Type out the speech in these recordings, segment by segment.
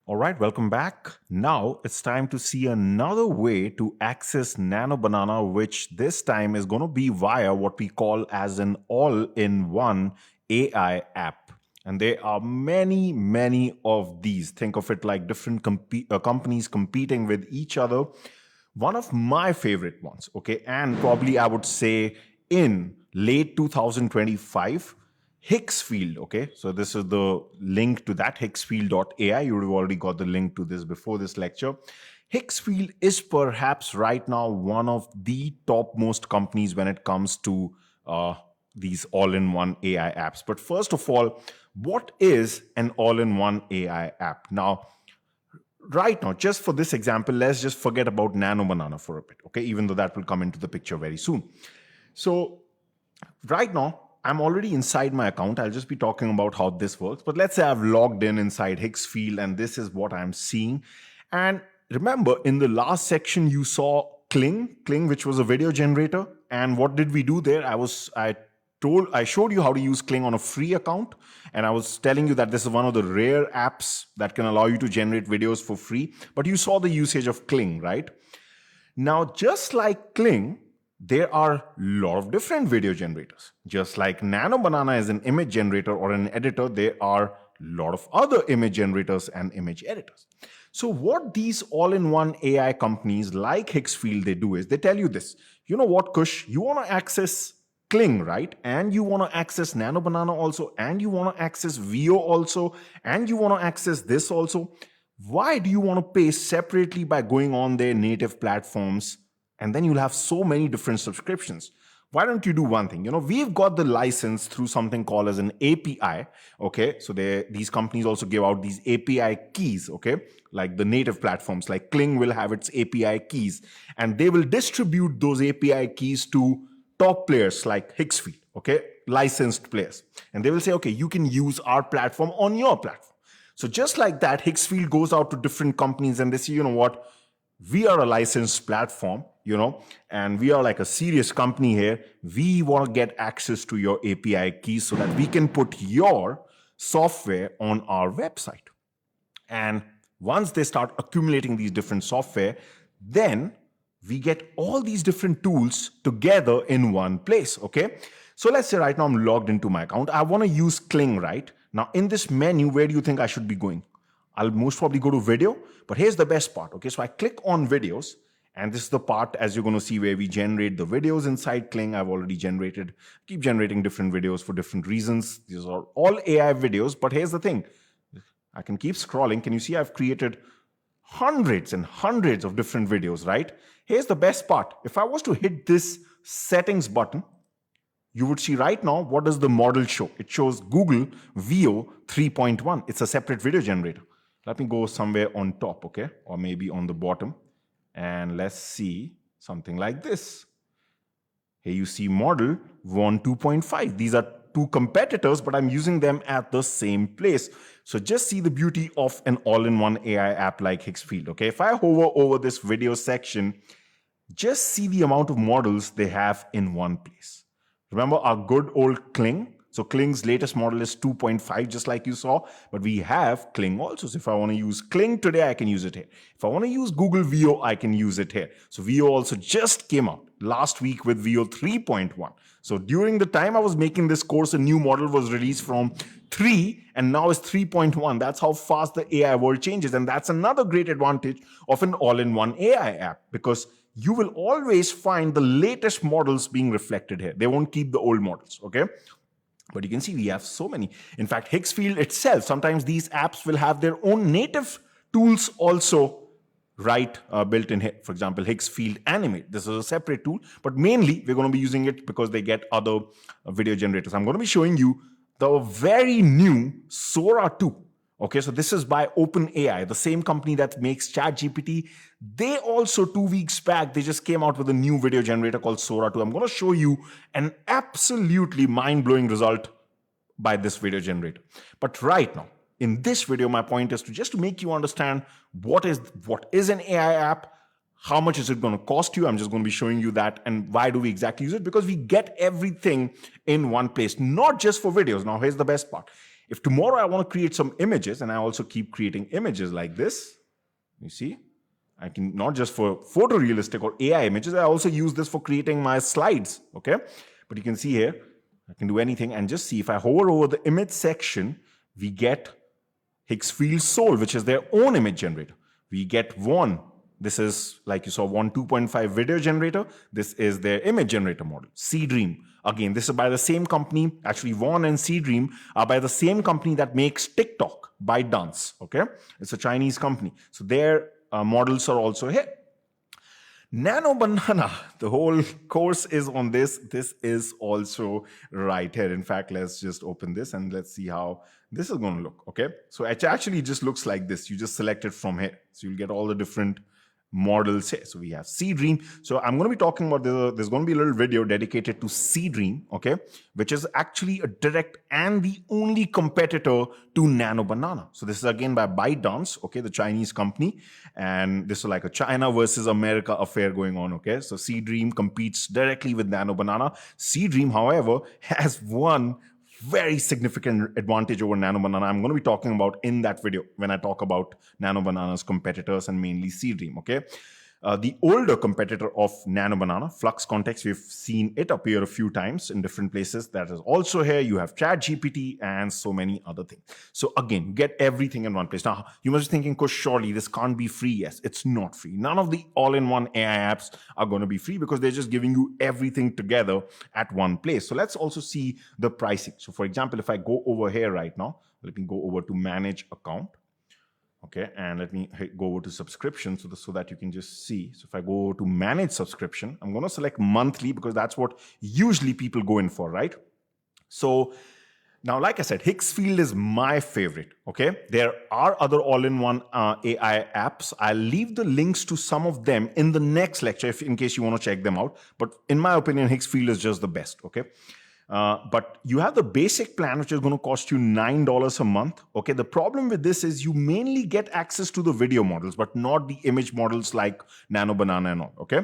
All right, welcome back. Now it's time to see another way to access Nano Banana, which this time is going to be via what we call as an all-in-one AI app. And there are many of these. Think of it like different companies competing with each other. One of my favorite ones, okay, and probably I would say in late 2025, Higgsfield, okay? So this is the link to that, higgsfield.ai. You would have already got the link to this before this lecture. Higgsfield is perhaps right now one of the topmost companies when it comes to these all-in-one AI apps. But first of all, what is an all-in-one AI app? Now, right now, just for this example, let's just forget about Nano Banana for a bit, okay? Even though that will come into the picture very soon. So right now, I'm already inside my account. I'll just be talking about how this works. But let's say I've logged in inside Higgsfield and this is what I'm seeing. And remember, in the last section, you saw Kling, which was a video generator. And what did we do there? I showed you how to use Kling on a free account. And I was telling you that this is one of the rare apps that can allow you to generate videos for free. But you saw the usage of Kling, right? Now, just like Kling, there are a lot of different video generators. Just like Nano Banana is an image generator or an editor, there are a lot of other image generators and image editors. So what these all-in-one AI companies like Higgsfield, they do is they tell you this. You know what, Kush? You want to access Kling, right? And you want to access Nano Banana also, and you want to access VO also, and you want to access this also. Why do you want to pay separately by going on their native platforms? And then you'll have so many different subscriptions. Why don't you do one thing? We've got the license through something called as an API. Okay. So these companies also give out these API keys. Okay. Like the native platforms like Kling will have its API keys and they will distribute those API keys to top players like Higgsfield. Okay. Licensed players. And they will say, okay, you can use our platform on your platform. So just like that, Higgsfield goes out to different companies and they say, you know what? We are a licensed platform, and we are like a serious company here. We want to get access to your API keys so that we can put your software on our website. And once they start accumulating these different software, then we get all these different tools together in one place, okay? So let's say right now I'm logged into my account. I want to use Kling, right? Now in this menu, where do you think I should be going? I'll most probably go to video, but here's the best part. Okay, so I click on videos, and this is the part, as you're going to see, where we generate the videos inside Kling. I've already keep generating different videos for different reasons. These are all AI videos, but here's the thing. I can keep scrolling. Can you see I've created hundreds and hundreds of different videos, right? Here's the best part. If I was to hit this settings button, you would see right now, what does the model show? It shows Google VO 3.1. It's a separate video generator. Let me go somewhere on top, okay? Or maybe on the bottom. And let's see something like this. Here you see model VON 2.5. These are two competitors, but I'm using them at the same place. So just see the beauty of an all-in-one AI app like Higgsfield, okay? If I hover over this video section, just see the amount of models they have in one place. Remember our good old Kling? So Kling's latest model is 2.5, just like you saw, but we have Kling also. So if I want to use Kling today, I can use it here. If I want to use Google VO, I can use it here. So VO also just came out last week with VO 3.1. So during the time I was making this course, a new model was released from 3 and now it's 3.1. That's how fast the AI world changes. And that's another great advantage of an all-in-one AI app, because you will always find the latest models being reflected here. They won't keep the old models, okay? But you can see we have so many. In fact, Higgsfield itself, sometimes these apps will have their own native tools also built in here. For example, Higgsfield Animate. This is a separate tool, but mainly we're going to be using it because they get other video generators. I'm going to be showing you the very new Sora 2. Okay, so this is by OpenAI, the same company that makes ChatGPT. They also 2 weeks back, they just came out with a new video generator called Sora 2. I'm going to show you an absolutely mind-blowing result by this video generator. But right now, in this video, my point is to make you understand what is an AI app, how much is it going to cost you. I'm just going to be showing you that, and why do we exactly use it? Because we get everything in one place, not just for videos. Now, here's the best part. If tomorrow I want to create some images, and I also keep creating images like this, you see, I can not just for photorealistic or AI images, I also use this for creating my slides, okay? But you can see here, I can do anything, and just see if I hover over the image section, we get Higgsfield Soul, which is their own image generator. We get one. This is, like you saw, one 2.5 video generator. This is their image generator model. Seedream. Again, this is by the same company. Actually, Vaughn and Seedream are by the same company that makes TikTok, ByteDance. Okay? It's a Chinese company. So their models are also here. Nano Banana, the whole course is on this. This is also right here. In fact, let's just open this and let's see how this is going to look. Okay. So it actually just looks like this. You just select it from here. So you'll get all the different models here. So we have Seedream. So I'm going to be talking about there's going to be a little video dedicated to Seedream, okay, which is actually a direct and the only competitor to Nano Banana. So this is again by ByteDance, okay, the Chinese company, and this is like a China versus America affair going on, okay. So Seedream competes directly with Nano Banana. Seedream, however, has one very significant advantage over Nano Banana I'm going to be talking about in that video when I talk about Nano Banana's competitors and mainly Seedream, okay? The older competitor of Nano Banana, Flux Context, we've seen it appear a few times in different places. That is also here. You have ChatGPT and so many other things. So again, you get everything in one place. Now, you must be thinking, Kush, surely this can't be free. Yes, it's not free. None of the all-in-one AI apps are going to be free because they're just giving you everything together at one place. So let's also see the pricing. So for example, if I go over here right now, let me go over to manage account. Okay, and let me go over to subscription so that you can just see. So if I go to manage subscription, I'm going to select monthly because that's what usually people go in for, right? So now, like I said, Higgsfield is my favorite, okay? There are other all-in-one AI apps. I'll leave the links to some of them in the next lecture in case you want to check them out. But in my opinion, Higgsfield is just the best, okay? But you have the basic plan, which is going to cost you $9 a month. Okay, the problem with this is you mainly get access to the video models, but not the image models like Nano Banana and all. Okay,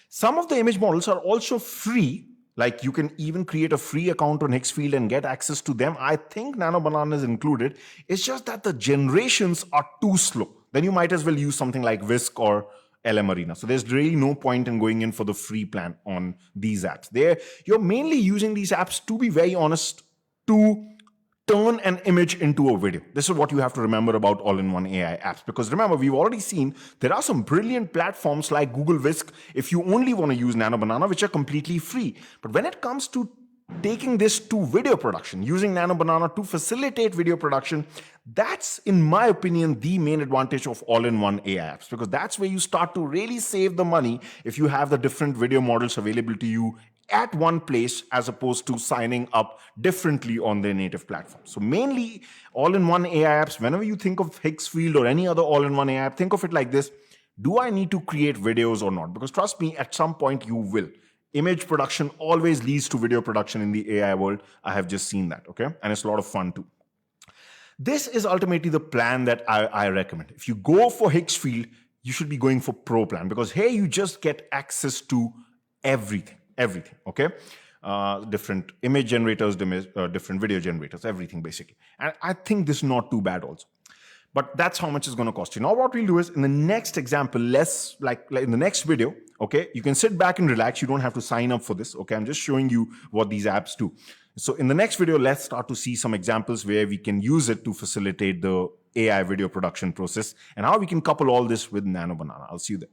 some of the image models are also free. Like you can even create a free account on Higgsfield and get access to them. I think Nano Banana is included. It's just that the generations are too slow. Then you might as well use something like Whisk or LM Arena. So there's really no point in going in for the free plan on these apps. You're mainly using these apps, to be very honest, to turn an image into a video. This is what you have to remember about all-in-one AI apps. Because remember, we've already seen there are some brilliant platforms like Google Whisk if you only want to use Nano Banana, which are completely free. But when it comes to taking this to video production, using Nano Banana to facilitate video production, that's, in my opinion, the main advantage of all-in-one AI apps, because that's where you start to really save the money if you have the different video models available to you at one place as opposed to signing up differently on their native platform. So mainly all-in-one AI apps, whenever you think of Higgsfield or any other all-in-one AI app, think of it like this: do I need to create videos or not? Because trust me, at some point you will. Image production always leads to video production in the AI world. I have just seen that, okay? And it's a lot of fun too. This is ultimately the plan that I recommend. If you go for Higgsfield, you should be going for Pro plan, because here you just get access to everything, okay? Different image generators, different video generators, everything basically. And I think this is not too bad also. But that's how much it's going to cost you. Now, what we'll do is in the next example, like in the next video, okay, you can sit back and relax. You don't have to sign up for this. Okay, I'm just showing you what these apps do. So in the next video, let's start to see some examples where we can use it to facilitate the AI video production process and how we can couple all this with Nano Banana. I'll see you there.